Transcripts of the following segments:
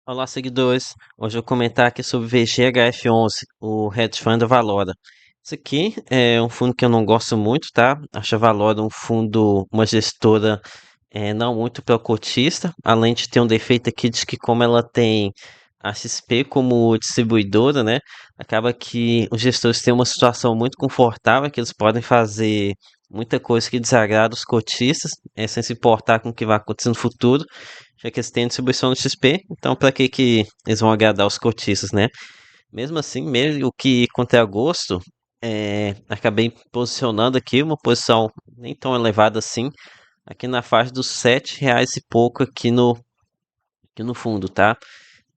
Olá, seguidores. Hoje eu vou comentar aqui sobre o VGHF11, o hedge fund da Valora. Isso aqui é um fundo que eu não gosto muito, tá? Acho a Valora um fundo, uma gestora não muito para o cotista, além de ter um defeito aqui de que como ela tem a XP como distribuidora, né? Acaba que os gestores têm uma situação muito confortável, que eles podem fazer muita coisa que desagrada os cotistas, sem se importar com o que vai acontecer no futuro, já que eles têm distribuição no XP, então para que eles vão agradar os cotistas, né? Mesmo assim, mesmo que contra agosto, acabei posicionando aqui uma posição nem tão elevada assim, aqui na faixa dos R$ 7 e pouco aqui no fundo, tá?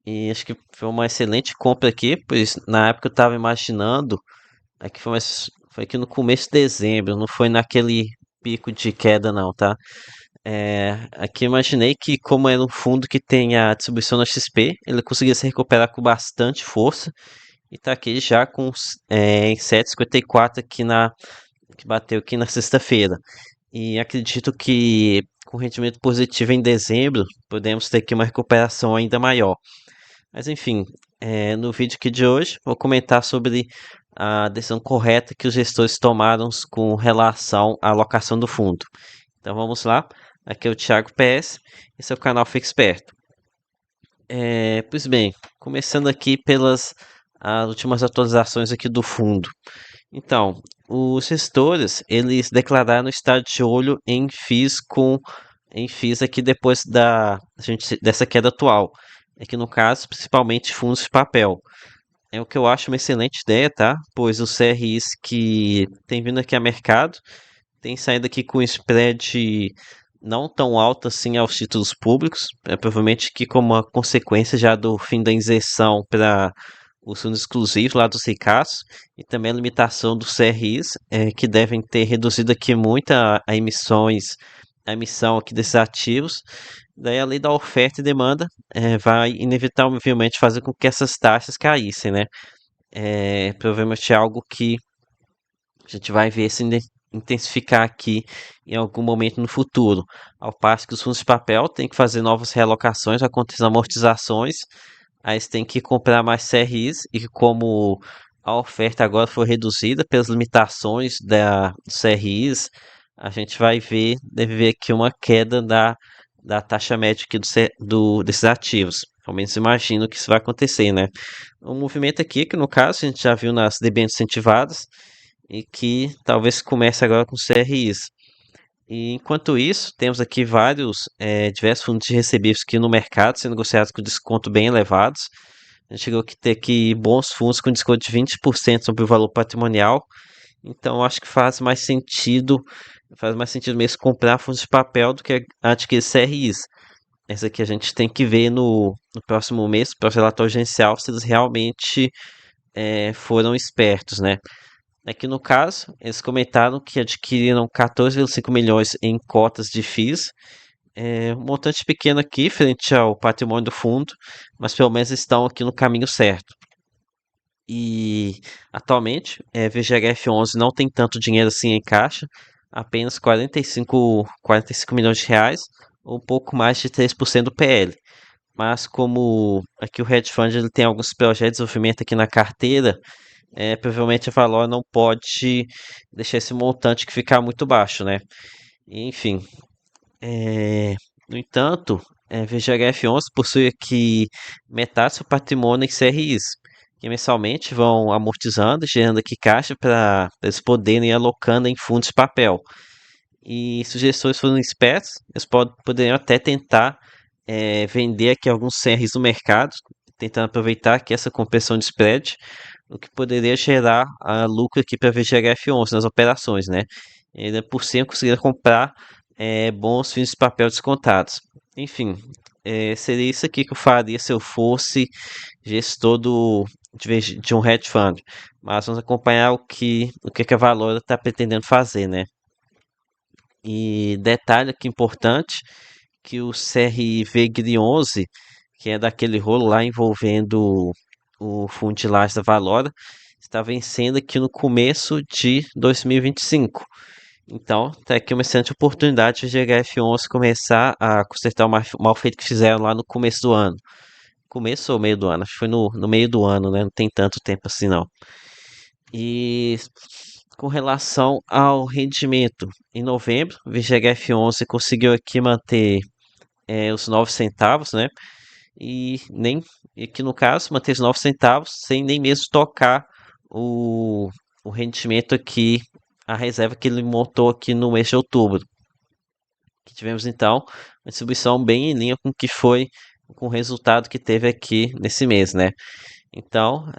E acho que foi uma excelente compra aqui, pois na época eu estava imaginando, aqui foi aqui no começo de dezembro, não foi naquele pico de queda não, tá? Aqui eu imaginei que, como era um fundo que tem a distribuição na XP, ele conseguia se recuperar com bastante força e tá aqui já com 7,54 que bateu aqui na sexta-feira. E acredito que com rendimento positivo em dezembro, podemos ter aqui uma recuperação ainda maior. Mas enfim, no vídeo aqui de hoje, vou comentar sobre a decisão correta que os gestores tomaram com relação à alocação do fundo. Então vamos lá. Aqui é o Thiago PS, esse é o canal Fique Esperto. Pois bem, começando aqui pelas as últimas atualizações aqui do fundo. Então, os gestores, eles declararam estar de olho em FIIs aqui depois dessa queda atual. Aqui no caso, principalmente fundos de papel. É o que eu acho uma excelente ideia, tá? Pois os CRIs que tem vindo aqui a mercado tem saído aqui com spread não tão alto assim aos títulos públicos, provavelmente que como uma consequência já do fim da isenção para os fundos exclusivos lá dos ricaços e também a limitação dos CRIs, que devem ter reduzido aqui muito a emissão aqui desses ativos. Daí a lei da oferta e demanda vai inevitavelmente fazer com que essas taxas caíssem, né? Provavelmente é algo que a gente vai ver se intensificar aqui em algum momento no futuro. Ao passo que os fundos de papel têm que fazer novas realocações, acontecer amortizações, aí você tem que comprar mais CRIs e como a oferta agora foi reduzida pelas limitações dos CRIs, a gente deve ver aqui uma queda da taxa média aqui desses ativos. Pelo menos imagino que isso vai acontecer, né? Um movimento aqui que no caso a gente já viu nas debêntures incentivadas, e que talvez comece agora com CRIs. E enquanto isso, temos aqui diversos fundos de recebíveis aqui no mercado sendo negociados com desconto bem elevados. A gente chegou a ter aqui bons fundos com desconto de 20% sobre o valor patrimonial. Então, acho que faz mais sentido mesmo comprar fundos de papel do que adquirir CRIs. Essa aqui a gente tem que ver no próximo mês, para o relatório gerencial, se eles realmente foram espertos, né? Aqui no caso, eles comentaram que adquiriram 14,5 milhões em cotas de FIIs, um montante pequeno aqui frente ao patrimônio do fundo, mas pelo menos estão aqui no caminho certo. E atualmente, VGHF11 não tem tanto dinheiro assim em caixa, apenas 45 milhões de reais, ou um pouco mais de 3% do PL. Mas como aqui o hedge fund ele tem alguns projetos de desenvolvimento aqui na carteira, provavelmente a Valor não pode deixar esse montante que ficar muito baixo, né? Enfim, é, no entanto, VGHF11 possui aqui metade do seu patrimônio em CRIs, que mensalmente vão amortizando, gerando aqui caixa para eles poderem ir alocando em fundos de papel. E se os gestores forem espertos, eles poderiam até tentar vender aqui alguns CRs no mercado, tentando aproveitar aqui essa compressão de spread, o que poderia gerar lucro aqui para a VGHF11 nas operações, né? E ainda por cima conseguir comprar bons fins de papel descontados. Enfim, seria isso aqui que eu faria se eu fosse gestor de um hedge fund. Mas vamos acompanhar que a Valora está pretendendo fazer, né? E detalhe aqui importante, que o CRV GRI 11, que é daquele rolo lá envolvendo o fundo de lajes da Valora, está vencendo aqui no começo de 2025. Então, tá aqui uma excelente oportunidade de GHF11 começar a consertar o mal feito que fizeram lá no começo do ano. começo ou meio do ano, acho que foi no meio do ano, né? Não tem tanto tempo assim não. E com relação ao rendimento, em novembro, o VGHF11 conseguiu aqui manter os 9 centavos, né? E nem, e que no caso, manter os 9 centavos sem nem mesmo tocar o, o rendimento aqui, a reserva que ele montou aqui no mês de outubro. Que tivemos então uma distribuição bem em linha com o que foi, com o resultado que teve aqui nesse mês, né? Então,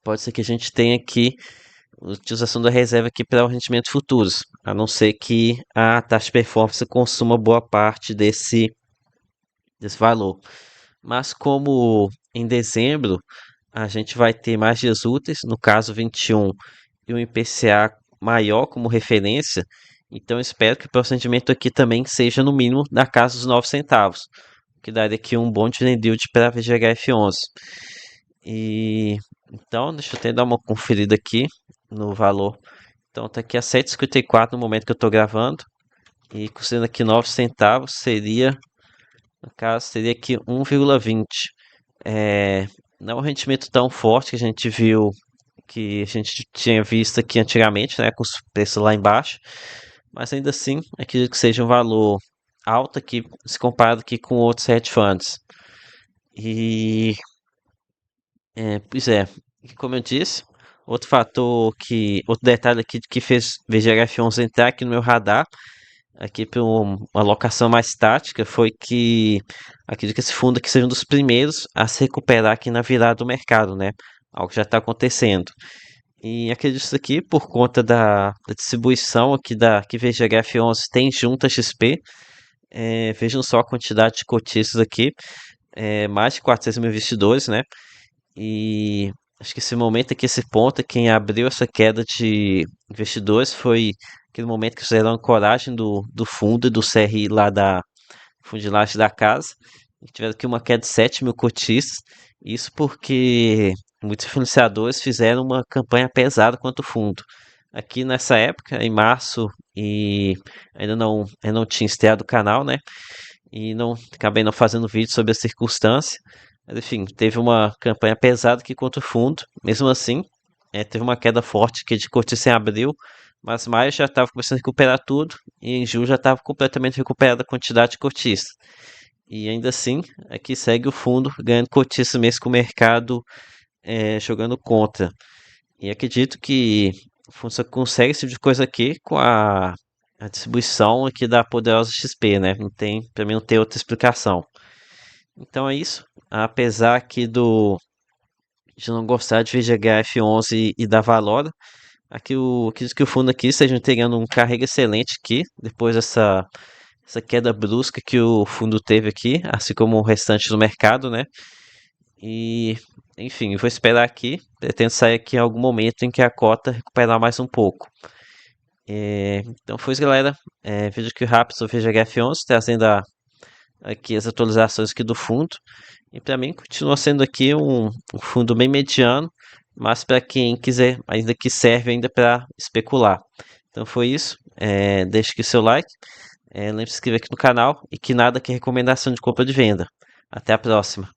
pode ser que a gente tenha aqui utilização da reserva aqui para o rendimento futuros, a não ser que a taxa de performance consuma boa parte desse valor. Mas como em dezembro a gente vai ter mais dias úteis, no caso 21, e um IPCA maior como referência, então eu espero que o procedimento aqui também seja no mínimo da casa dos 9 centavos, que daria aqui um bom dividend yield para a VGHF11. E então, deixa eu até dar uma conferida aqui no valor. Então tá aqui a 7,54 no momento que eu estou gravando. E considerando aqui 9 centavos, seria, no caso, seria aqui 1,20. É, não é um rendimento tão forte que a gente viu, que a gente tinha visto aqui antigamente, né, com os preços lá embaixo. Mas ainda assim, acredito que seja um valor alto aqui, se comparado aqui com outros hedge funds. E, pois é, e como eu disse, outro detalhe aqui que fez VGHF11 entrar aqui no meu radar, aqui para uma alocação mais tática, foi que acredito que esse fundo aqui seja um dos primeiros a se recuperar aqui na virada do mercado, né? Algo que já está acontecendo. E acredito isso aqui por conta da distribuição aqui que VGHF11 tem junto a XP. Vejam só a quantidade de cotistas aqui, mais de 400 mil investidores, né? E acho que esse momento aqui, esse ponto, quem abriu essa queda de investidores foi aquele momento que fizeram a ancoragem do fundo e do CRI lá da fundilagem da casa. E tiveram aqui uma queda de 7 mil cotistas. Isso porque muitos influenciadores fizeram uma campanha pesada contra o fundo. Aqui nessa época, em março, e eu não tinha estreado o canal, né? E não acabei não fazendo vídeo sobre a circunstância. Mas enfim, teve uma campanha pesada aqui contra o fundo. Mesmo assim, teve uma queda forte que de cotiça em abril, mas maio já estava começando a recuperar tudo e em julho já estava completamente recuperada a quantidade de cotistas. E ainda assim, aqui segue o fundo ganhando cotistas mesmo com o mercado jogando contra. E acredito que o fundo só consegue esse tipo de coisa aqui com a distribuição aqui da poderosa XP, né? Não tem, para mim não tem outra explicação. Então é isso. Apesar aqui de não gostar de VGH F11 e da Valora, aqui acredito que o fundo aqui esteja entregando um carrego excelente aqui, depois essa queda brusca que o fundo teve aqui, assim como o restante do mercado, né? E, enfim, eu vou esperar aqui, pretendo sair aqui em algum momento em que a cota recuperar mais um pouco. Então foi isso, galera. Vídeo aqui rápido sobre o VGHF11, trazendo aqui as atualizações aqui do fundo. E para mim continua sendo aqui um fundo bem mediano, mas para quem quiser, ainda que serve ainda para especular. Então foi isso. Deixe aqui seu like, lembre-se de se inscrever aqui no canal e que nada que recomendação de compra ou de venda. Até a próxima.